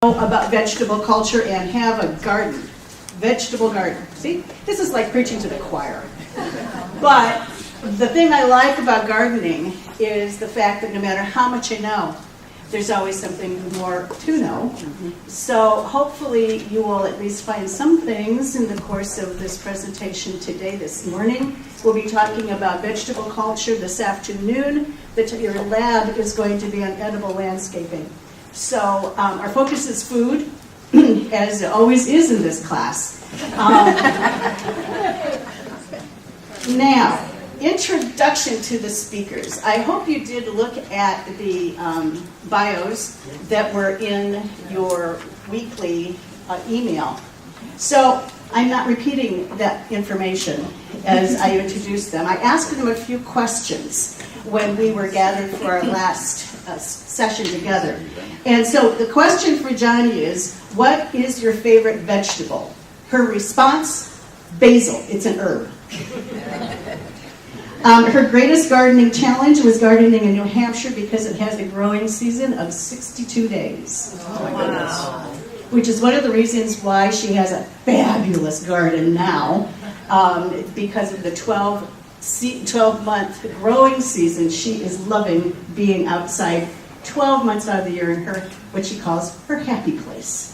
About vegetable culture and have a garden, vegetable garden. See, this is like preaching to the choir. But the thing I like about gardening is the fact that no matter how much you know, there's always something more to know. So hopefully you will at least find some things in the course of this presentation today, this morning. We'll be talking about vegetable culture this afternoon. Your lab is going to be on edible landscaping. So our focus is food, as it always is in this class. Now, introduction to the speakers. I hope you did look at the bios that were in your weekly email. So I'm not repeating that information as I introduced them. I asked them a few questions when we were gathered for our last session together. And so the question for Jonnie is, what is your favorite vegetable? Her response, basil. It's an herb. Her greatest gardening challenge was gardening in New Hampshire because it has a growing season of 62 days. Oh, wow. Which is one of the reasons why she has a fabulous garden now, because of the 12-month growing season. She is loving being outside 12 months out of the year in her, what she calls her happy place.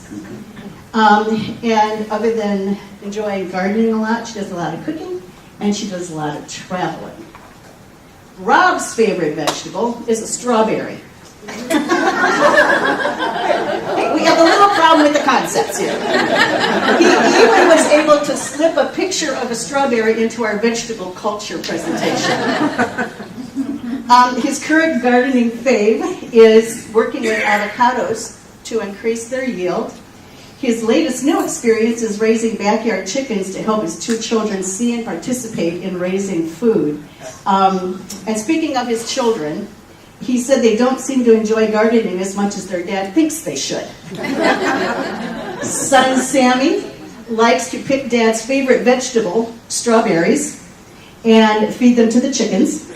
And other than enjoying gardening a lot, she does a lot of cooking, and she does a lot of traveling. Rob's favorite vegetable is a strawberry. We have a little problem with the concepts here. He even was able to slip a picture of a strawberry into our vegetable culture presentation. His current gardening fave is working with avocados to increase their yield. His latest new experience is raising backyard chickens to help his 2 children see and participate in raising food. And speaking of his children, he said they don't seem to enjoy gardening as much as their dad thinks they should. Son Sammy likes to pick dad's favorite vegetable, strawberries, and feed them to the chickens.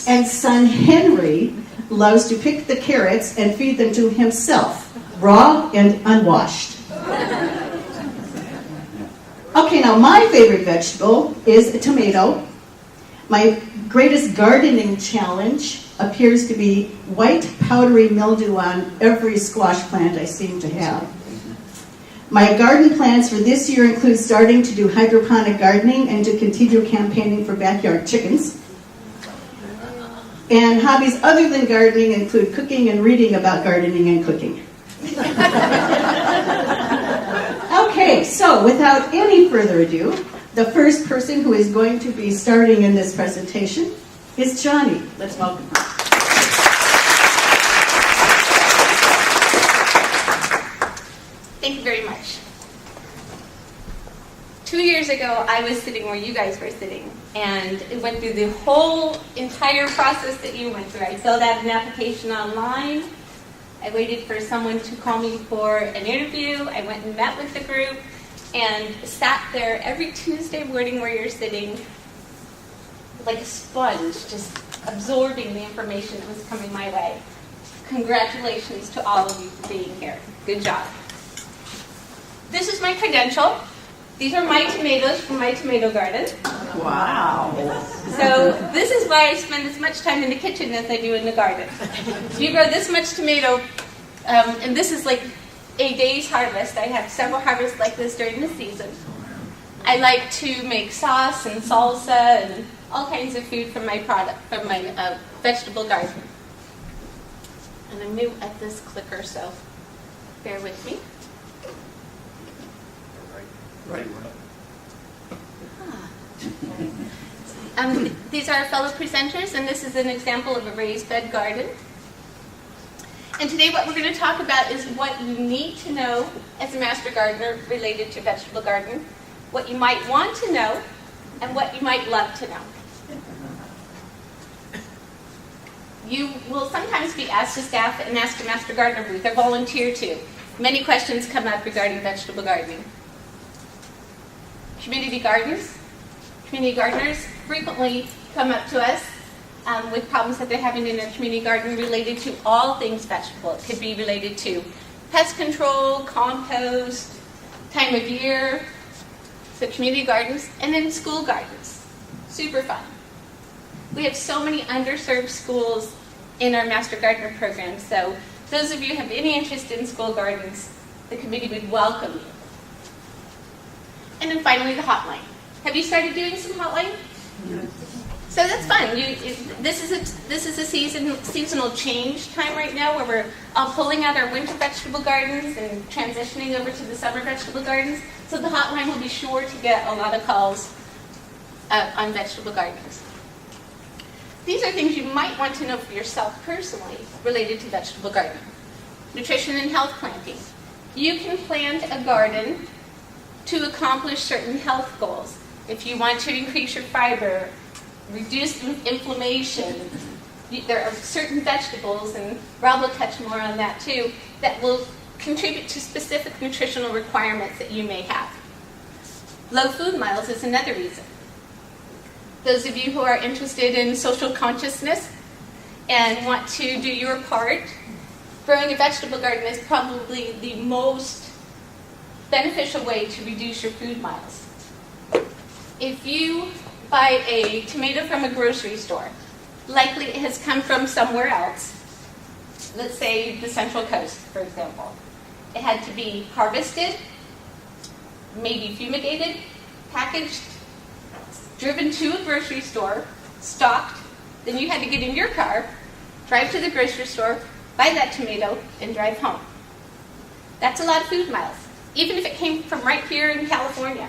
And son Henry loves to pick the carrots and feed them to himself, raw and unwashed. Okay, now my favorite vegetable is a tomato. My greatest gardening challenge appears to be white powdery mildew on every squash plant I seem to have. My garden plans for this year include starting to do hydroponic gardening and to continue campaigning for backyard chickens. And hobbies other than gardening include cooking and reading about gardening and cooking. Okay, so without any further ado, the first person who is going to be starting in this presentation is Jonnie. Let's welcome her. Thank you very much. 2 years ago, I was sitting where you guys were sitting, and it went through the whole entire process that you went through. I filled out an application online. I waited for someone to call me for an interview. I went and met with the group and sat there every Tuesday morning where you're sitting like a sponge, just absorbing the information that was coming my way. Congratulations to all of you for being here. Good job. This is my credential. These are my tomatoes from my tomato garden. Wow. So this is why I spend as much time in the kitchen as I do in the garden. So you grow this much tomato, and this is like a day's harvest. I have several harvests like this during the season. I like to make sauce and salsa and all kinds of food from my vegetable garden. And I'm new at this clicker, so bear with me. Right. These are our fellow presenters, and this is an example of a raised bed garden. And today what we're going to talk about is what you need to know as a master gardener related to vegetable garden, what you might want to know, and what you might love to know. You will sometimes be asked to staff and ask a master gardener booth or volunteer to. Many questions come up regarding vegetable gardening. Community gardens. Community gardeners frequently come up to us with problems that they're having in their community garden related to all things vegetable. It could be related to pest control, compost, time of year, so community gardens, and then school gardens. Super fun. We have so many underserved schools in our Master Gardener program, so those of you who have any interest in school gardens, the committee would welcome you. And then finally, the hotline. Have you started doing some hotline? So that's fun. This is a seasonal change time right now where we're pulling out our winter vegetable gardens and transitioning over to the summer vegetable gardens. So the hotline will be sure to get a lot of calls on vegetable gardens. These are things you might want to know for yourself personally related to vegetable gardening. Nutrition and health planting. You can plant a garden to accomplish certain health goals. If you want to increase your fiber, reduce inflammation, there are certain vegetables, and Rob will touch more on that too, that will contribute to specific nutritional requirements that you may have. Low food miles is another reason. Those of you who are interested in social consciousness and want to do your part, growing a vegetable garden is probably the most beneficial way to reduce your food miles. If you buy a tomato from a grocery store, likely it has come from somewhere else. Let's say the Central Coast, for example. It had to be harvested, maybe fumigated, packaged, driven to a grocery store, stocked, then you had to get in your car, drive to the grocery store, buy that tomato, and drive home. That's a lot of food miles, even if it came from right here in California.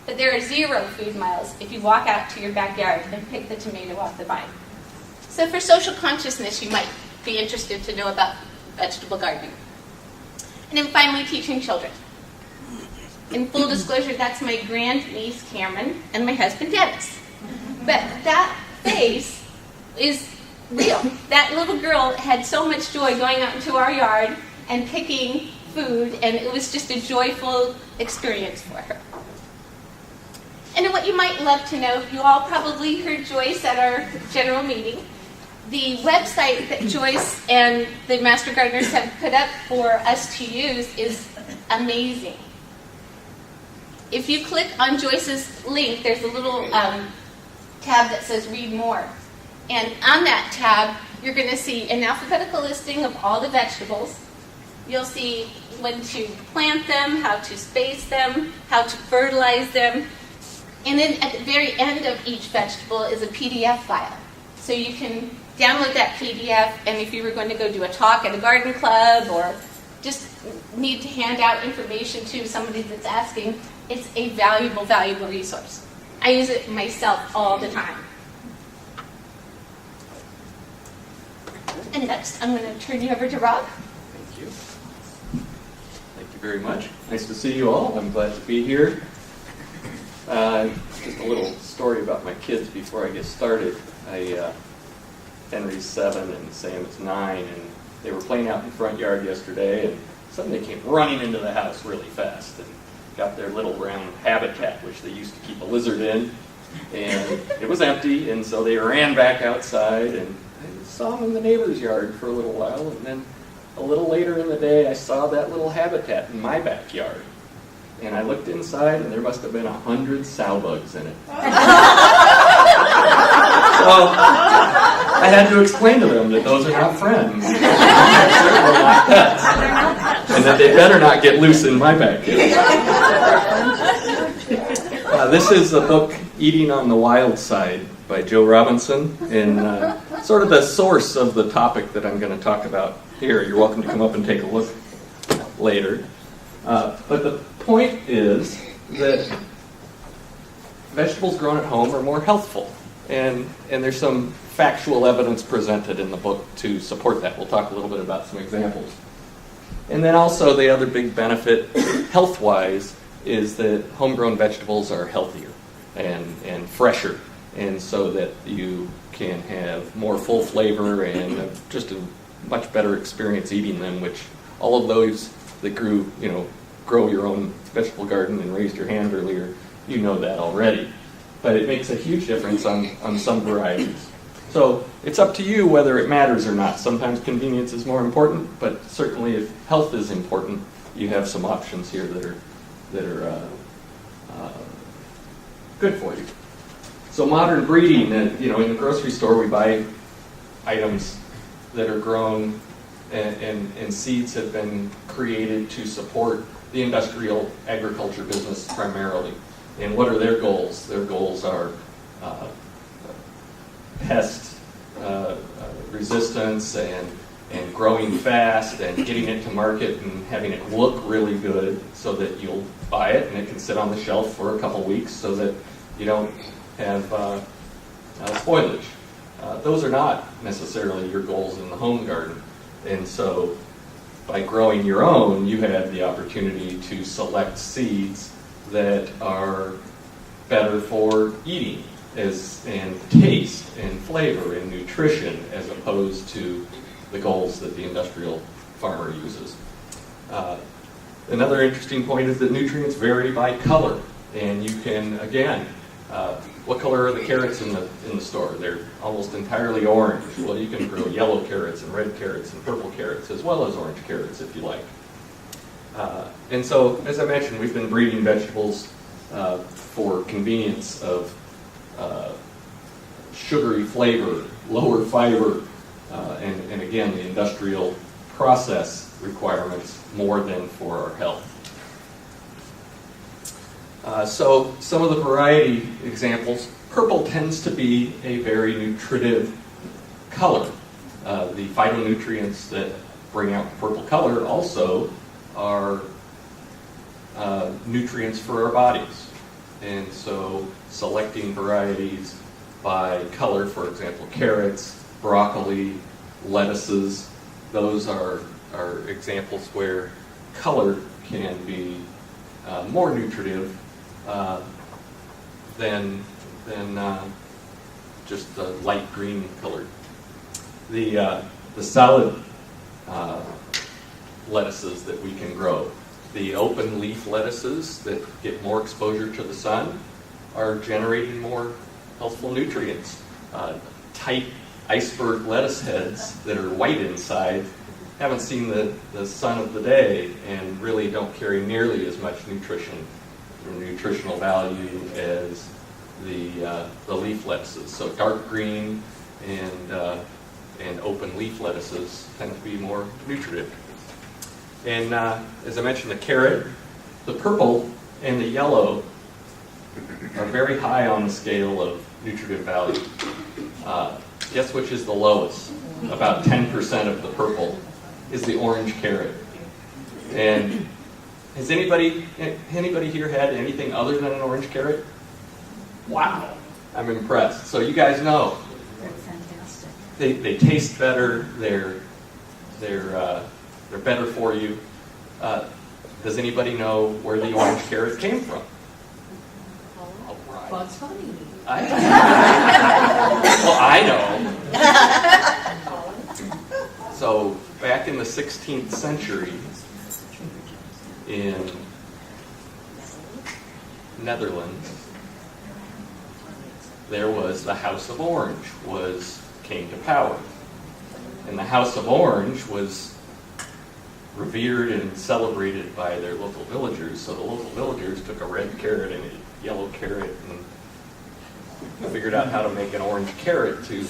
But there are 0 food miles if you walk out to your backyard and pick the tomato off the vine. So for social consciousness, you might be interested to know about vegetable gardening. And then finally, teaching children. In full disclosure, that's my grandniece, Cameron, and my husband, Dennis. But that face is real. That little girl had so much joy going out into our yard and picking food, and it was just a joyful experience for her. And then what you might love to know, you all probably heard Joyce at our general meeting. The website that Joyce and the Master Gardeners have put up for us to use is amazing. If you click on Joyce's link, there's a little tab that says Read More. And on that tab, you're going to see an alphabetical listing of all the vegetables. You'll see when to plant them, how to space them, how to fertilize them. And then at the very end of each vegetable is a PDF file. So you can download that PDF, and if you were going to go do a talk at a garden club or just need to hand out information to somebody that's asking, it's a valuable, valuable resource. I use it myself all the time. And next, I'm going to turn you over to Rob. Thank you. Thank you very much. Nice to see you all. I'm glad to be here. Just a little story about my kids before I get started. Henry's 7 and Sam's 9, and they were playing out in the front yard yesterday, and suddenly they came running into the house really fast and got their little round habitat, which they used to keep a lizard in, and it was empty, and so they ran back outside, and I saw them in the neighbor's yard for a little while, and then a little later in the day, I saw that little habitat in my backyard. And I looked inside, and there must have been 100 sow bugs in it. So I had to explain to them that those are not friends. They're certainly not pets. And that they better not get loose in my backyard. This is a book, Eating on the Wild Side, by Joe Robinson, and sort of the source of the topic that I'm going to talk about here. You're welcome to come up and take a look later. But the point is that vegetables grown at home are more healthful, and there's some factual evidence presented in the book to support that. We'll talk a little bit about some examples. And then also the other big benefit, health-wise, is that homegrown vegetables are healthier and fresher, and so that you can have more full flavor and just a much better experience eating them, which all of those that grow your own vegetable garden and raised your hand earlier, you know that already. But it makes a huge difference on some varieties. So it's up to you whether it matters or not. Sometimes convenience is more important, but certainly if health is important, you have some options here that are good for you. So modern breeding, in the grocery store we buy items that are grown and seeds have been created to support the industrial agriculture business primarily. And what are their goals? Their goals are pest resistance and growing fast and getting it to market and having it look really good so that you'll buy it and it can sit on the shelf for a couple weeks so that you don't have spoilage. Those are not necessarily your goals in the home garden. And so by growing your own, you have the opportunity to select seeds that are better for eating and taste and flavor and nutrition as opposed to the goals that the industrial farmer uses. Another interesting point is that nutrients vary by color. And you can, again, what color are the carrots in the store? They're almost entirely orange. Well, you can grow yellow carrots and red carrots and purple carrots as well as orange carrots if you like. And so, as I mentioned, we've been breeding vegetables for convenience of sugary flavor, lower fiber, and again, the industrial process requirements more than for our health. So some of the variety examples, purple tends to be a very nutritive color. The phytonutrients that bring out purple color also are nutrients for our bodies. And so selecting varieties by color, for example, carrots, broccoli, lettuces, those are examples where color can be more nutritive than just the light green colored. The solid lettuces that we can grow, the open leaf lettuces that get more exposure to the sun are generating more healthful nutrients. Tight iceberg lettuce heads that are white inside haven't seen the sun of the day and really don't carry nearly as much nutrition or nutritional value as the leaf lettuces. So dark green and open leaf lettuces tend to be more nutritive. And as I mentioned, the carrot, the purple, and the yellow are very high on the scale of nutritive value. Guess which is the lowest? About 10% of the purple is the orange carrot. And has anybody here had anything other than an orange carrot? Wow, I'm impressed. So you guys know. That's fantastic. They taste better. They're better for you. Does anybody know where the orange carrot came from? All right. Bugs Bunny. Well, I know. So back in the 16th century, in Netherlands, there was the House of Orange came to power. And the House of Orange was revered and celebrated by their local villagers. So the local villagers took a red carrot and a yellow carrot and figured out how to make an orange carrot to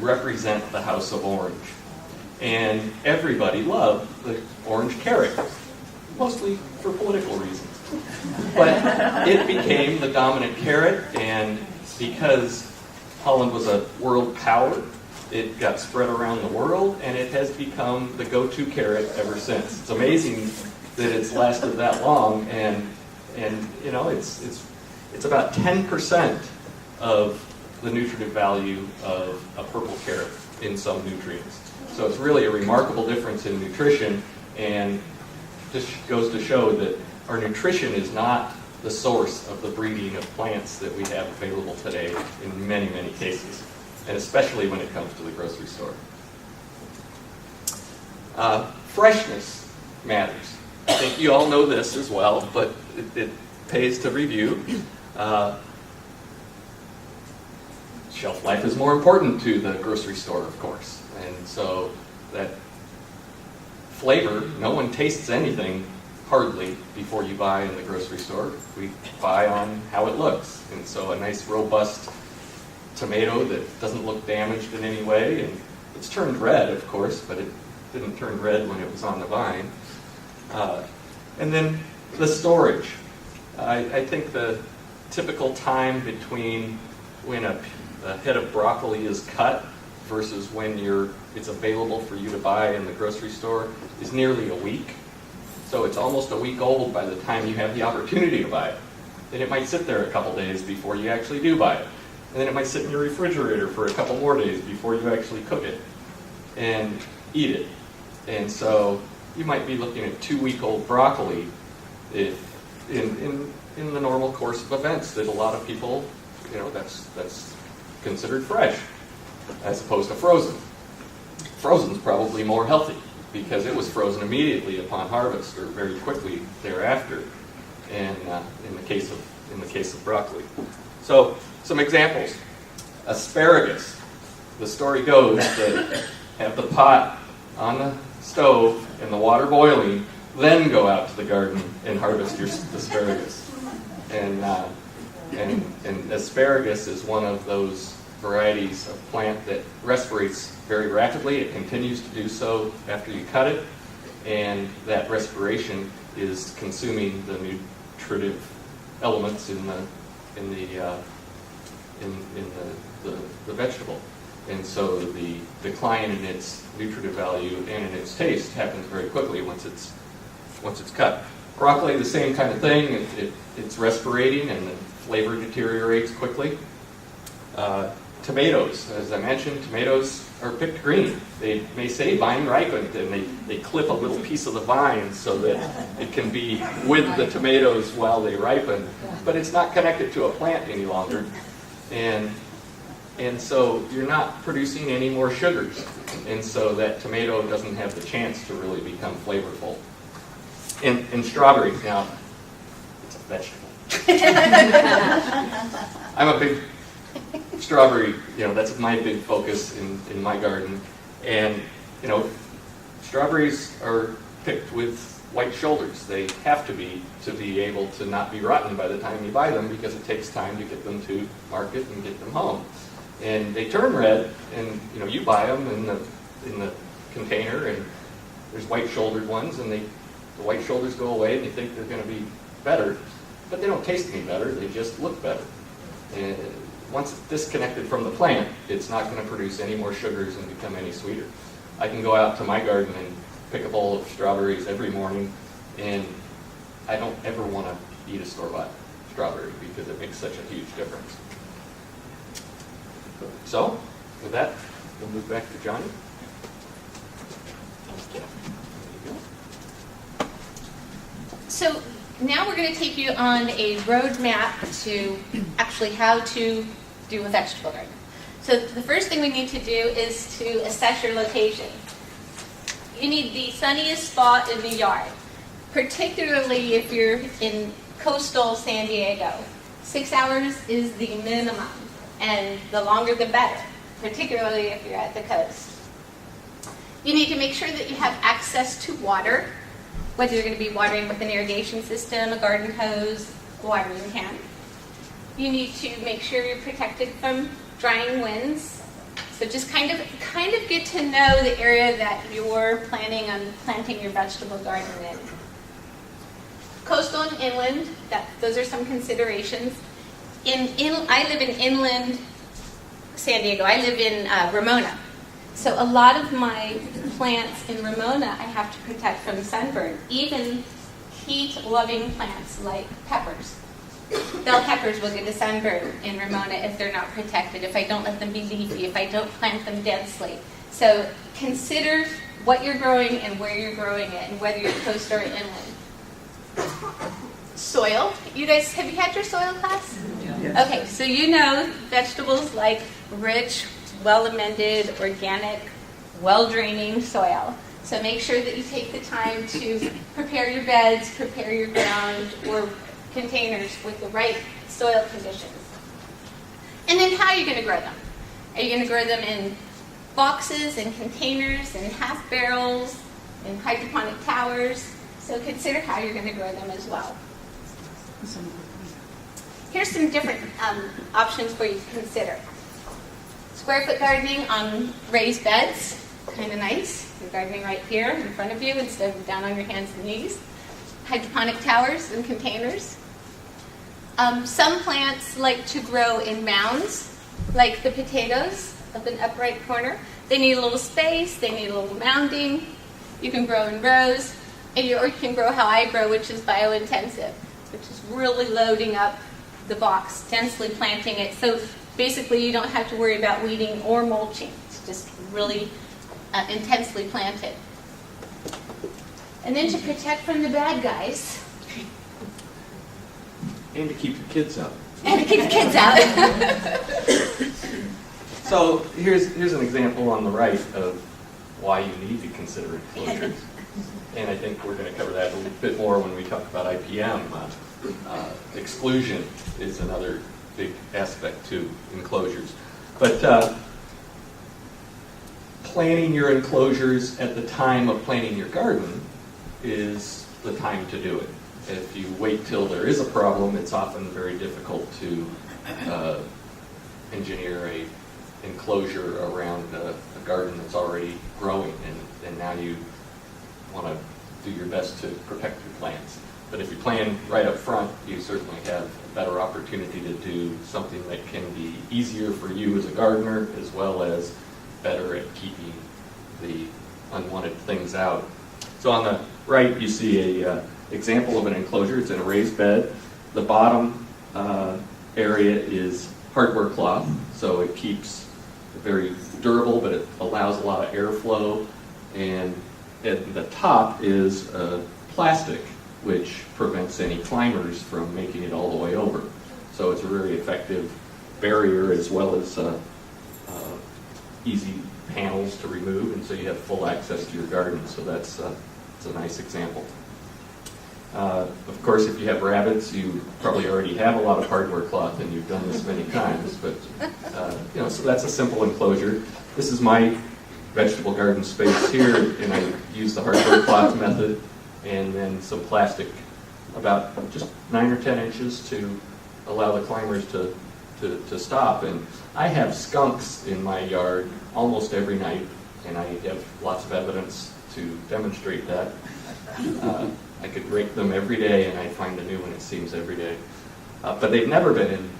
represent the House of Orange. And everybody loved the orange carrot, mostly for political reasons. But it became the dominant carrot, and because Holland was a world power, it got spread around the world, and it has become the go-to carrot ever since. It's amazing that it's lasted that long, and you know, it's about 10% of the nutritive value of a purple carrot in some nutrients. So it's really a remarkable difference in nutrition, and just goes to show that our nutrition is not the source of the breeding of plants that we have available today in many, many cases, and especially when it comes to the grocery store. Freshness matters. I think you all know this as well, but it pays to review. shelf life is more important to the grocery store, of course. And so that flavor, no one tastes anything hardly before you buy in the grocery store. We buy on how it looks. And so a nice robust tomato that doesn't look damaged in any way, and it's turned red, of course, but it didn't turn red when it was on the vine. And then the storage. I think the typical time between when a head of broccoli is cut versus when it's available for you to buy in the grocery store is nearly a week. So it's almost a week old by the time you have the opportunity to buy it. Then it might sit there a couple days before you actually do buy it. And then it might sit in your refrigerator for a couple more days before you actually cook it and eat it. And so you might be looking at 2-week-old broccoli if in the normal course of events that a lot of people, that's considered fresh as opposed to frozen. Frozen's probably more healthy because it was frozen immediately upon harvest or very quickly thereafter. And in the case of broccoli. So some examples. Asparagus. The story goes that have the pot on the stove and the water boiling, then go out to the garden and harvest your asparagus. And asparagus is one of those varieties of plant that respirates very rapidly. It continues to do so after you cut it, and that respiration is consuming the nutritive elements in the vegetable. And so the decline in its nutritive value and in its taste happens very quickly once it's cut. Broccoli, the same kind of thing. It's respirating and the flavor deteriorates quickly. Tomatoes, as I mentioned, tomatoes are picked green. They may say vine ripened, and they clip a little piece of the vine so that it can be with the tomatoes while they ripen, but it's not connected to a plant any longer. And so you're not producing any more sugars. And so that tomato doesn't have the chance to really become flavorful. And strawberry, now, it's a vegetable. I'm a big strawberry, that's my big focus in my garden. And, strawberries are picked with white shoulders. They have to be able to not be rotten by the time you buy them, because it takes time to get them to market and get them home. And they turn red, and you buy them in the container, and there's white-shouldered ones, and the white shoulders go away, and you think they're going to be better, but they don't taste any better. They just look better. And once it's disconnected from the plant, it's not going to produce any more sugars and become any sweeter. I can go out to my garden and pick a bowl of strawberries every morning, and I don't ever want to eat a store-bought strawberry because it makes such a huge difference. So, with that, we'll move back to Johnny. So now we're going to take you on a roadmap to actually how to do a vegetable garden. So the first thing we need to do is to assess your location. You need the sunniest spot in the yard, particularly if you're in coastal San Diego. 6 hours is the minimum, and the longer the better, particularly if you're at the coast. You need to make sure that you have access to water, whether you're going to be watering with an irrigation system, a garden hose, a watering can. You need to make sure you're protected from drying winds. So just kind of get to know the area that you're planning on planting your vegetable garden in. Coastal and inland, those are some considerations. I live in inland San Diego. I live in Ramona. So a lot of my plants in Ramona I have to protect from sunburn, even heat-loving plants like peppers. Bell peppers will get a sunburn in Ramona if they're not protected, if I don't let them be leafy, if I don't plant them densely. So consider what you're growing and where you're growing it, and whether you're coastal or inland. Soil. You guys, have you had your soil class? Yeah. Okay, so you know vegetables like rich, well-amended, organic, well-draining soil. So make sure that you take the time to prepare your beds, prepare your ground or containers with the right soil conditions. And then how are you going to grow them? Are you going to grow them in boxes and containers and half barrels and hydroponic towers? So consider how you're going to grow them as well. Here's some different options for you to consider. Square foot gardening on raised beds, kind of nice. You're gardening right here in front of you instead of down on your hands and knees. Hydroponic towers and containers. Some plants like to grow in mounds, like the potatoes of an upright corner. They need a little space, they need a little mounding. You can grow in rows, or you can grow how I grow, which is biointensive, which is really loading up the box, densely planting it. So basically you don't have to worry about weeding or mulching. It's just really intensely planted. And then to protect from the bad guys. And to keep your kids out. And to keep the kids out. So here's an example on the right of why you need to consider enclosures. And I think we're going to cover that a little bit more when we talk about IPM. Exclusion is another big aspect to enclosures. But planning your enclosures at the time of planting your garden is the time to do it. If you wait till there is a problem, it's often very difficult to engineer a enclosure around a garden that's already growing, and now you want to do your best to protect your plants. But if you plan right up front, you certainly have a better opportunity to do something that can be easier for you as a gardener, as well as better at keeping the unwanted things out. So on the right, you see a example of an enclosure. It's in a raised bed. The bottom area is hardware cloth, so it keeps it very durable, but it allows a lot of airflow. And at the top is plastic, which prevents any climbers from making it all the way over. So it's a very effective barrier, as well as easy panels to remove, and so you have full access to your garden. So that's a nice example. Of course, if you have rabbits, you probably already have a lot of hardware cloth, and you've done this many times. But so that's a simple enclosure. This is my vegetable garden space here, and I use the hardware cloth method, and then some plastic, about just 9 or 10 inches to allow the climbers to stop. And I have skunks in my yard almost every night, and I have lots of evidence to demonstrate that. I could rake them every day, and I'd find a new one, it seems, every day. But they've never been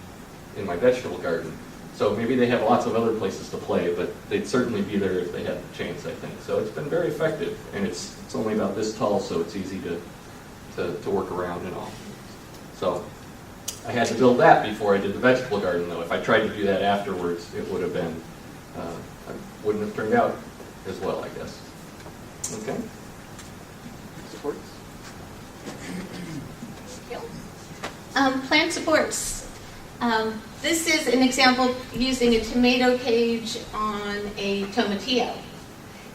in my vegetable garden. So maybe they have lots of other places to play, but they'd certainly be there if they had the chance, I think. So it's been very effective, and it's only about this tall, so it's easy to work around and all. So I had to build that before I did the vegetable garden, though. If I tried to do that afterwards, it would have been, wouldn't have turned out as well, I guess. Okay? Supports? Plant supports. This is an example using a tomato cage on a tomatillo.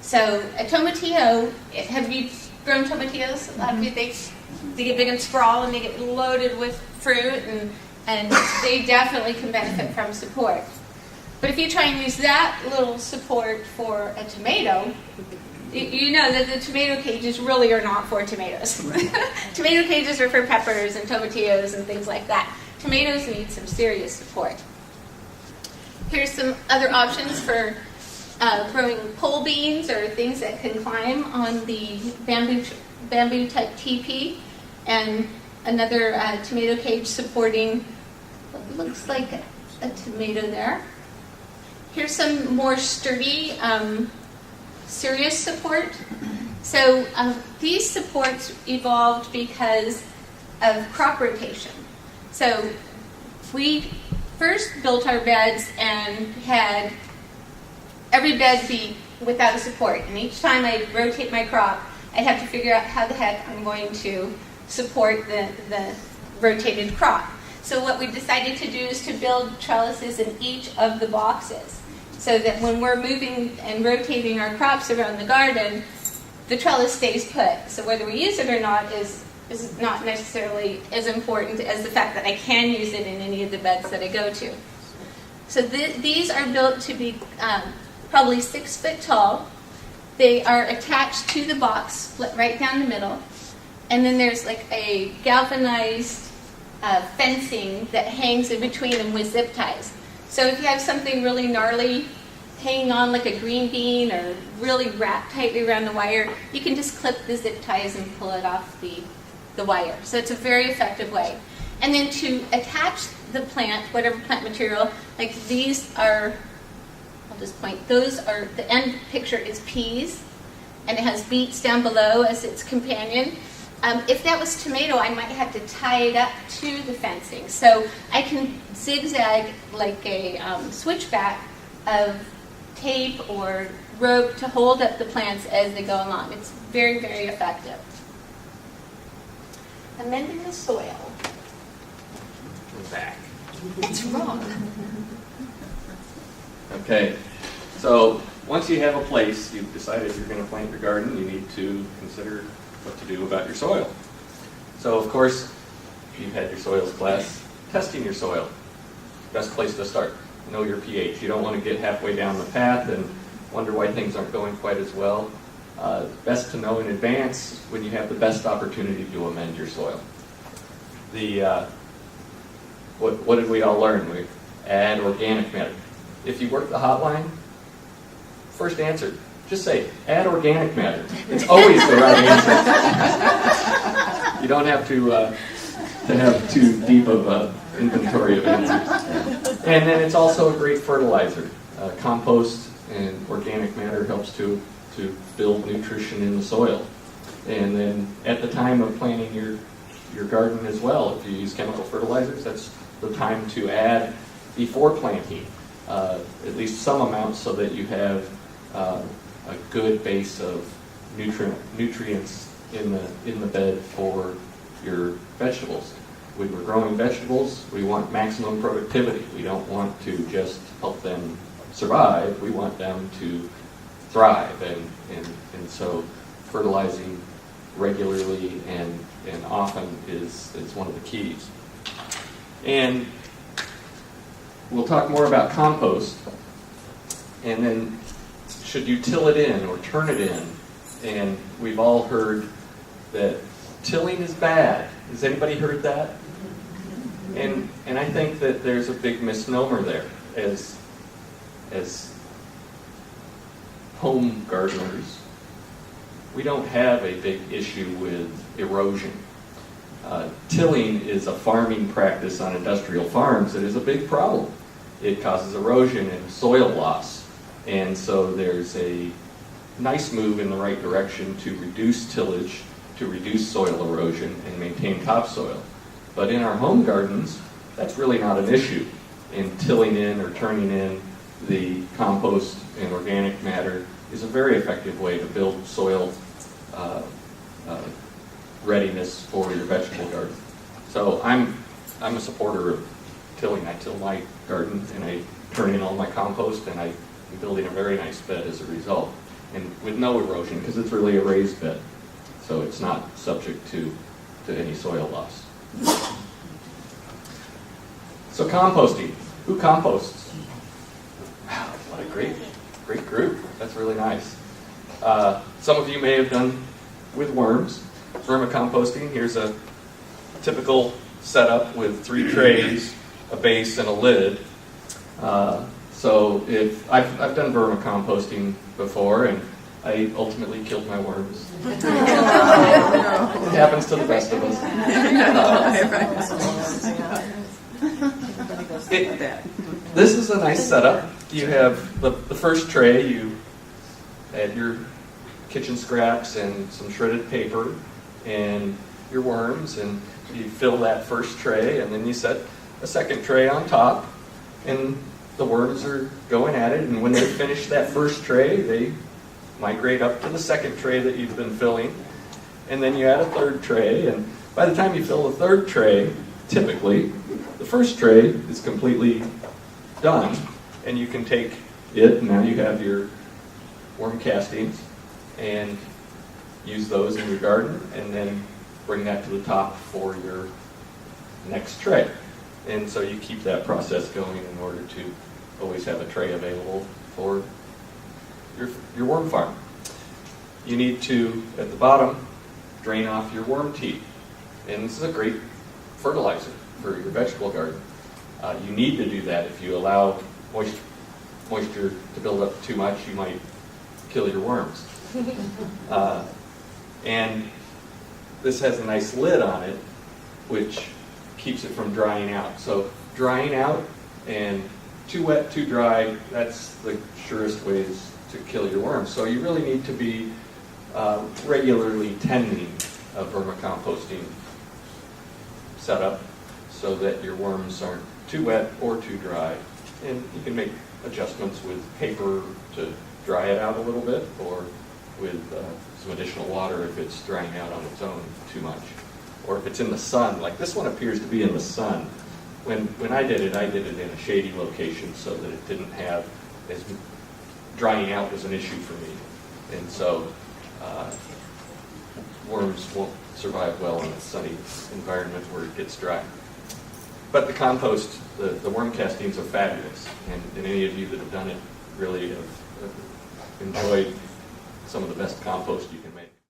So a tomatillo, have you grown tomatillos? A lot of you, they get big and sprawl, and they get loaded with fruit, and they definitely can benefit from support. But if you try and use that little support for a tomato, you know that the tomato cages really are not for tomatoes. Tomato cages are for peppers and tomatillos and things like that. Tomatoes need some serious support. Here's some other options for growing pole beans or things that can climb on the bamboo type teepee, and another tomato cage supporting what looks like a tomato there. Here's some more sturdy, serious support. So these supports evolved because of crop rotation. So we first built our beds and had every bed be without a support. And each time I'd rotate my crop, I'd have to figure out how the heck I'm going to support the rotated crop. So what we decided to do is to build trellises in each of the boxes, so that when we're moving and rotating our crops around the garden, the trellis stays put. So whether we use it or not is not necessarily as important as the fact that I can use it in any of the beds that I go to. So these are built to be probably 6 foot tall. They are attached to the box, split right down the middle. And then there's like a galvanized fencing that hangs in between them with zip ties. So if you have something really gnarly hanging on like a green bean or really wrapped tightly around the wire, you can just clip the zip ties and pull it off the wire. So it's a very effective way. And then to attach the plant, whatever plant material, like these are, I'll just point, those are, the end picture is peas, and it has beets down below as its companion. If that was tomato, I might have to tie it up to the fencing. So I can zigzag like a switchback of tape or rope to hold up the plants as they go along. It's very, very effective. Amending the soil. We're back. It's wrong. Okay, so once you have a place, you've decided you're going to plant your garden, you need to consider what to do about your soil. So of course, you've had your soils class, testing your soil. Best place to start. Know your pH. You don't want to get halfway down the path and wonder why things aren't going quite as well. Best to know in advance when you have the best opportunity to amend your soil. What did we all learn? We add organic matter. If you work the hotline, first answer, just say, add organic matter. It's always the right answer. You don't have to have too deep of an inventory of answers. And then it's also a great fertilizer. Compost and organic matter helps to build nutrition in the soil. And then at the time of planting your garden as well, if you use chemical fertilizers, that's the time to add before planting, at least some amount, so that you have a good base of nutrients in the bed for your vegetables. When we're growing vegetables, we want maximum productivity. We don't want to just help them survive. We want them to thrive, and so fertilizing regularly and often is one of the keys. And we'll talk more about compost, and then should you till it in or turn it in? And we've all heard that tilling is bad. Has anybody heard that? And I think that there's a big misnomer there. As home gardeners, we don't have a big issue with erosion. Tilling is a farming practice on industrial farms that is a big problem. It causes erosion and soil loss. And so there's a nice move in the right direction to reduce tillage, to reduce soil erosion, and maintain topsoil. But in our home gardens, that's really not an issue. And tilling in or turning in the compost and organic matter is a very effective way to build soil readiness for your vegetable garden. So I'm a supporter of tilling. I till my garden and I turn in all my compost, and I'm building a very nice bed as a result, and with no erosion because it's really a raised bed, so it's not subject to any soil loss. So composting. Who composts? Wow, what a great group. That's really nice. Some of you may have done with worms. Vermicomposting. Here's a typical setup with 3 trays, a base, and a lid. So if I've done vermicomposting before, and I ultimately killed my worms. It happens to the best of us. This is a nice setup. You have the first tray. You add your kitchen scraps and some shredded paper and your worms, and you fill that first tray, and then you set a second tray on top, and the worms are going at it, and when they finish that first tray, they migrate up to the second tray that you've been filling, and then you add a third tray, and by the time you fill the third tray, typically, the first tray is completely done, and you can take it, and now you have your worm castings, and use those in your garden, and then bring that to the top for your next tray. And so you keep that process going in order to always have a tray available for your worm farm. You need to, at the bottom, drain off your worm teeth. And this is a great fertilizer for your vegetable garden. You need to do that. If you allow moisture to build up too much, you might kill your worms. And this has a nice lid on it, which keeps it from drying out. So drying out and too wet, too dry, that's the surest ways to kill your worms. So you really need to be regularly tending a vermicomposting setup so that your worms aren't too wet or too dry. And you can make adjustments with paper to dry it out a little bit, or with some additional water if it's drying out on its own too much. Or if it's in the sun, like this one appears to be in the sun. When I did it in a shady location so that it didn't have, as drying out was an issue for me. And so worms won't survive well in a sunny environment where it gets dry. But the compost, the worm castings are fabulous. And any of you that have done it really have enjoyed some of the best compost you can make.